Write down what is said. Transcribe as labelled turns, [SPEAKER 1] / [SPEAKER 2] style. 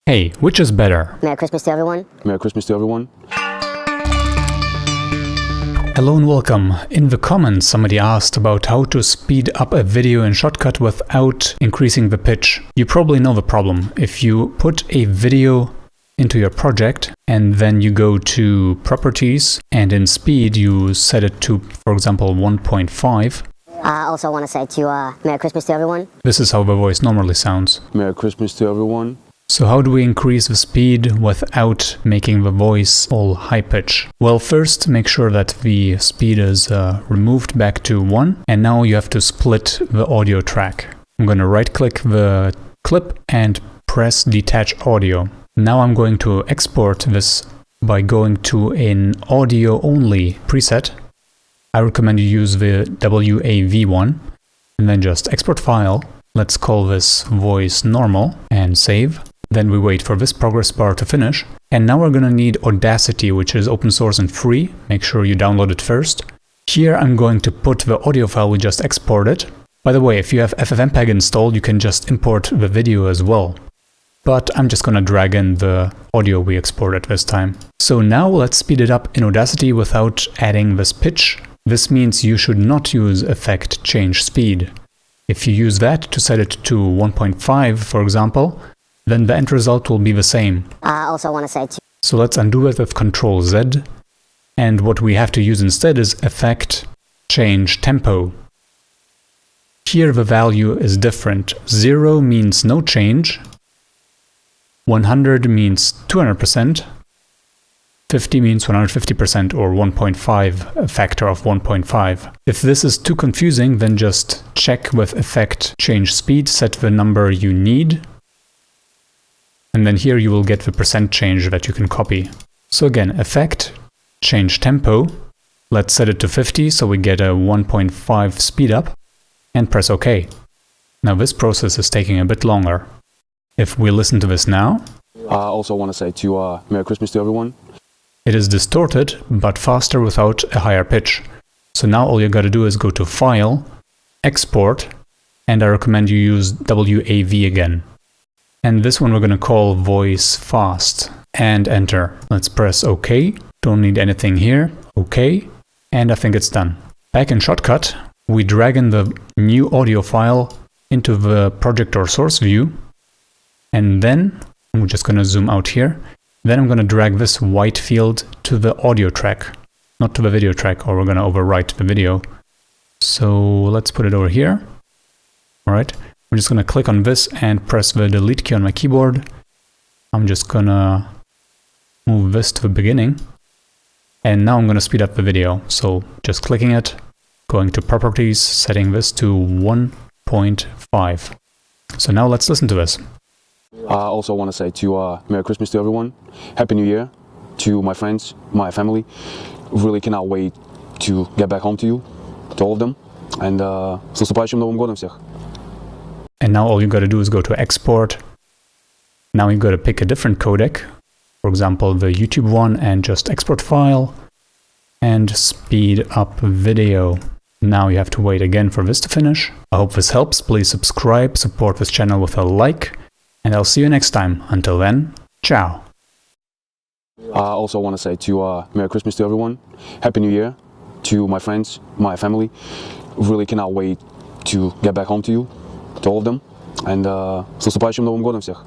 [SPEAKER 1] Hey, which is better?
[SPEAKER 2] Merry Christmas to everyone.
[SPEAKER 3] Merry Christmas to everyone.
[SPEAKER 1] Hello and welcome. In the comments, somebody asked about how to speed up a video in Shotcut without increasing the pitch. You probably know the problem. If you put a video into your project and then you go to Properties and in Speed you set it to, for example, 1.5.
[SPEAKER 2] I also want to say Merry Christmas to everyone.
[SPEAKER 1] This is how the voice normally sounds.
[SPEAKER 3] Merry Christmas to everyone.
[SPEAKER 1] So how do we increase the speed without making the voice all high pitch? Well, first make sure that the speed is removed back to 1, and now you have to split the audio track. I'm going to right click the clip and press detach audio. Now I'm going to export this by going to an audio only preset. I recommend you use the WAV one and then just export file. Let's call this voice normal and save. Then we wait for this progress bar to finish. And now we're going to need Audacity, which is open source and free. Make sure you download it first. Here I'm going to put the audio file we just exported. By the way, if you have FFmpeg installed, you can just import the video as well. But I'm just going to drag in the audio we exported this time. So now let's speed it up in Audacity without adding this pitch. This means you should not use effect change speed. If you use that to set it to 1.5, for example, then the end result will be the same.
[SPEAKER 2] I also want to say
[SPEAKER 1] So let's undo it with Ctrl Z. And what we have to use instead is effect change tempo. Here the value is different. 0 means no change. 100 means 200%. 50 means 150% or 1.5, a factor of 1.5. If this is too confusing, then just check with effect change speed, set the number you need. And then here you will get the percent change that you can copy. So again, effect change tempo. Let's set it to 50 so we get a 1.5 speed up and press OK. Now this process is taking a bit longer. If we listen to this now,
[SPEAKER 3] I also want to say Merry Christmas to everyone.
[SPEAKER 1] It is distorted, but faster without a higher pitch. So now all you gotta do is go to File, Export, and I recommend you use WAV again. And this one we're gonna call Voice Fast, and enter. Let's press OK, don't need anything here, OK, and I think it's done. Back in Shotcut, we drag in the new audio file into the project or source view, and then we're just gonna zoom out here. Then I'm going to drag this white field to the audio track, not to the video track, or we're going to overwrite the video. So let's put it over here. All right, we're just going to click on this and press the delete key on my keyboard. I'm just going to move this to the beginning. And now I'm going to speed up the video. So just clicking it, going to Properties, setting this to 1.5. So now let's listen to this.
[SPEAKER 3] I also want to say Merry Christmas to everyone. Happy New Year to my friends, my family. Really cannot wait to get back home to you, to all of them. And с наступающим Новым годом всех.
[SPEAKER 1] And now all you got to do is go to Export. Now you got to pick a different codec, for example the YouTube one, and just export file and speed up video. Now you have to wait again for this to finish. I hope this helps. Please subscribe, support this channel with a like. And I'll see you next time. Until then, ciao.
[SPEAKER 3] I also want to say Merry Christmas to everyone. Happy New Year to my friends, my family. Really cannot wait to get back home to you, to all of them. And с наступающим Новым годом всех.